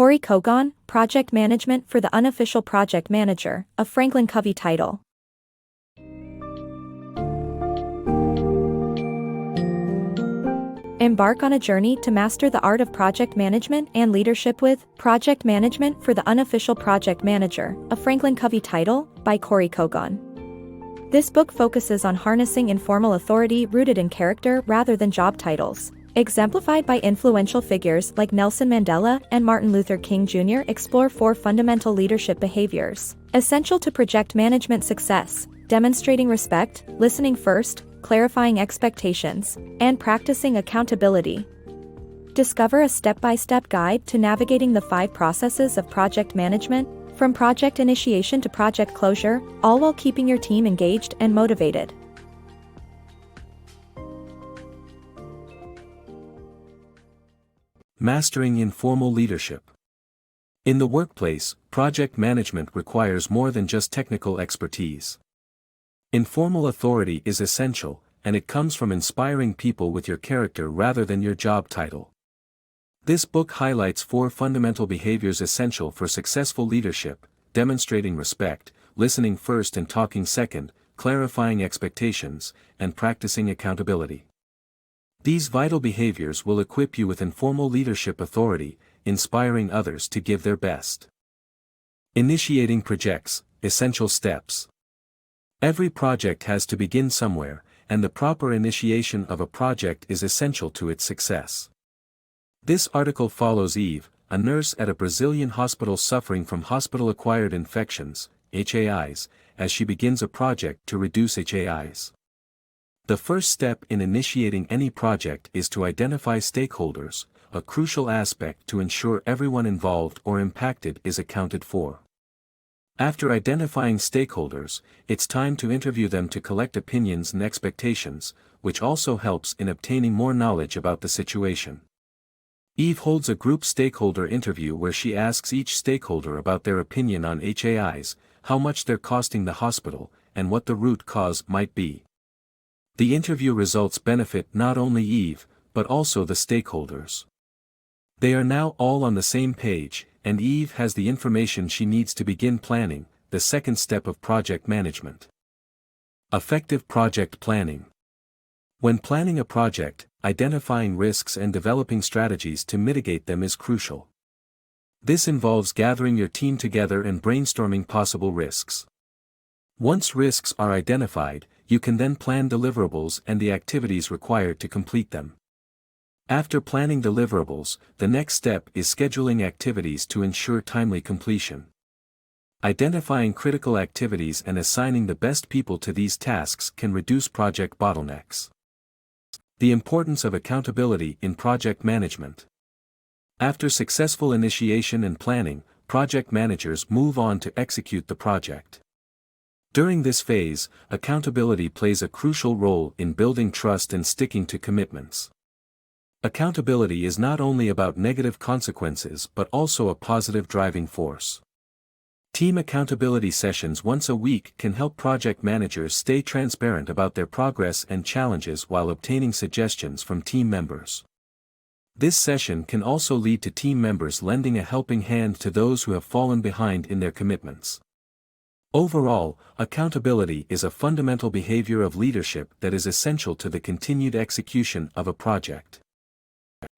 Kory Kogon, Project Management for the Unofficial Project Manager, a FranklinCovey title. Embark on a journey to master the art of project management and leadership with Project Management for the Unofficial Project Manager, a FranklinCovey title, by Kory Kogon. This book focuses on harnessing informal authority rooted in character rather than job titles. Exemplified by influential figures like Nelson Mandela and Martin Luther King Jr., explore 4 fundamental leadership behaviors essential to project management success: demonstrating respect, listening first, clarifying expectations, and practicing accountability. Discover a step-by-step guide to navigating the 5 processes of project management, from project initiation to project closure, all while keeping your team engaged and motivated. Mastering informal leadership. In the workplace, project management requires more than just technical expertise. Informal authority is essential, and it comes from inspiring people with your character rather than your job title. This book highlights 4 fundamental behaviors essential for successful leadership: demonstrating respect, listening first and talking second, clarifying expectations, and practicing accountability. These vital behaviors will equip you with informal leadership authority, inspiring others to give their best. Initiating projects, essential steps. Every project has to begin somewhere, and the proper initiation of a project is essential to its success. This article follows Eve, a nurse at a Brazilian hospital suffering from hospital-acquired infections, HAIs, as she begins a project to reduce HAIs. The first step in initiating any project is to identify stakeholders, a crucial aspect to ensure everyone involved or impacted is accounted for. After identifying stakeholders, it's time to interview them to collect opinions and expectations, which also helps in obtaining more knowledge about the situation. Eve holds a group stakeholder interview where she asks each stakeholder about their opinion on HAIs, how much they're costing the hospital, and what the root cause might be. The interview results benefit not only Eve, but also the stakeholders. They are now all on the same page, and Eve has the information she needs to begin planning, the second step of project management. Effective project planning. When planning a project, identifying risks and developing strategies to mitigate them is crucial. This involves gathering your team together and brainstorming possible risks. Once risks are identified, you can then plan deliverables and the activities required to complete them. After planning deliverables, the next step is scheduling activities to ensure timely completion. Identifying critical activities and assigning the best people to these tasks can reduce project bottlenecks. The importance of accountability in project management. After successful initiation and planning, project managers move on to execute the project. During this phase, accountability plays a crucial role in building trust and sticking to commitments. Accountability is not only about negative consequences but also a positive driving force. Team accountability sessions once a week can help project managers stay transparent about their progress and challenges while obtaining suggestions from team members. This session can also lead to team members lending a helping hand to those who have fallen behind in their commitments. Overall, accountability is a fundamental behavior of leadership that is essential to the continued execution of a project.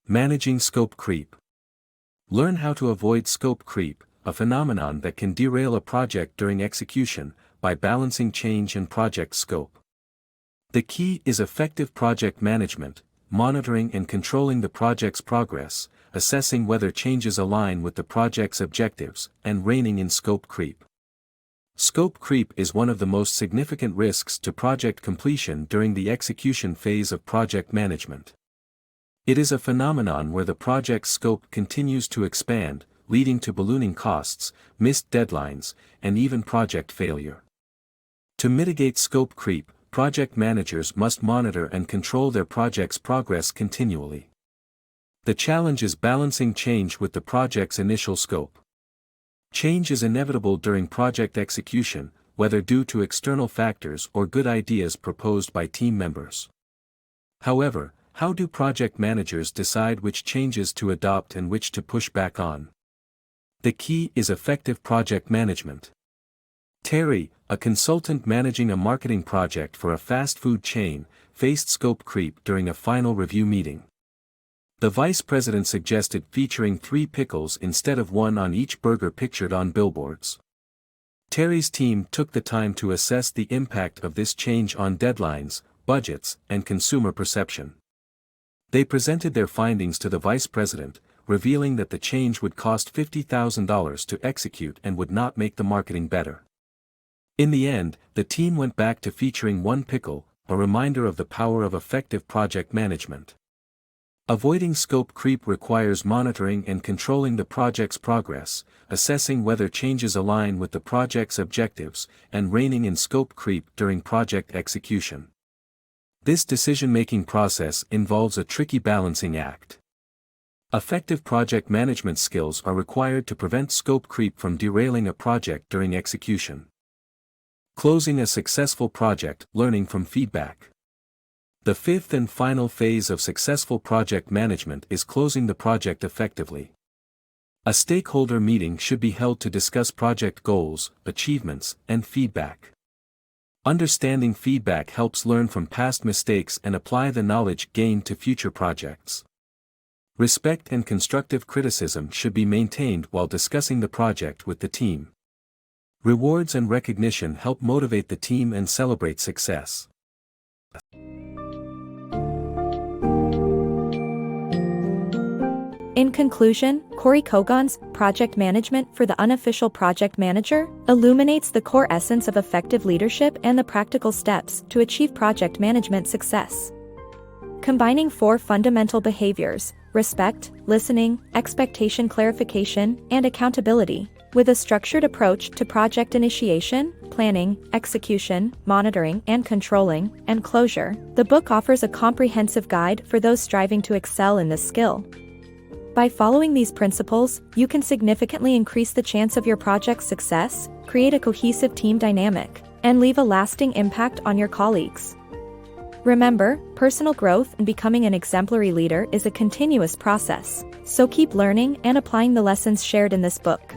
Managing scope creep. Learn how to avoid scope creep, a phenomenon that can derail a project during execution, by balancing change and project scope. The key is effective project management, monitoring and controlling the project's progress, assessing whether changes align with the project's objectives, and reining in scope creep. Scope creep is one of the most significant risks to project completion during the execution phase of project management. It is a phenomenon where the project's scope continues to expand, leading to ballooning costs, missed deadlines, and even project failure. To mitigate scope creep, project managers must monitor and control their project's progress continually. The challenge is balancing change with the project's initial scope. Change is inevitable during project execution, whether due to external factors or good ideas proposed by team members. However, how do project managers decide which changes to adopt and which to push back on? The key is effective project management. Terry, a consultant managing a marketing project for a fast food chain, faced scope creep during a final review meeting. The vice president suggested featuring 3 pickles instead of 1 on each burger pictured on billboards. Terry's team took the time to assess the impact of this change on deadlines, budgets, and consumer perception. They presented their findings to the vice president, revealing that the change would cost $50,000 to execute and would not make the marketing better. In the end, the team went back to featuring 1 pickle, a reminder of the power of effective project management. Avoiding scope creep requires monitoring and controlling the project's progress, assessing whether changes align with the project's objectives, and reining in scope creep during project execution. This decision-making process involves a tricky balancing act. Effective project management skills are required to prevent scope creep from derailing a project during execution. Closing a successful project, learning from feedback. The 5th and final phase of successful project management is closing the project effectively. A stakeholder meeting should be held to discuss project goals, achievements, and feedback. Understanding feedback helps learn from past mistakes and apply the knowledge gained to future projects. Respect and constructive criticism should be maintained while discussing the project with the team. Rewards and recognition help motivate the team and celebrate success. In conclusion, Kory Kogon's Project Management for the Unofficial Project Manager illuminates the core essence of effective leadership and the practical steps to achieve project management success. Combining 4 fundamental behaviors: respect, listening, expectation clarification, and accountability, with a structured approach to project initiation, planning, execution, monitoring and controlling, and closure, the book offers a comprehensive guide for those striving to excel in this skill. By following these principles, you can significantly increase the chance of your project's success, create a cohesive team dynamic, and leave a lasting impact on your colleagues. Remember, personal growth and becoming an exemplary leader is a continuous process, so keep learning and applying the lessons shared in this book.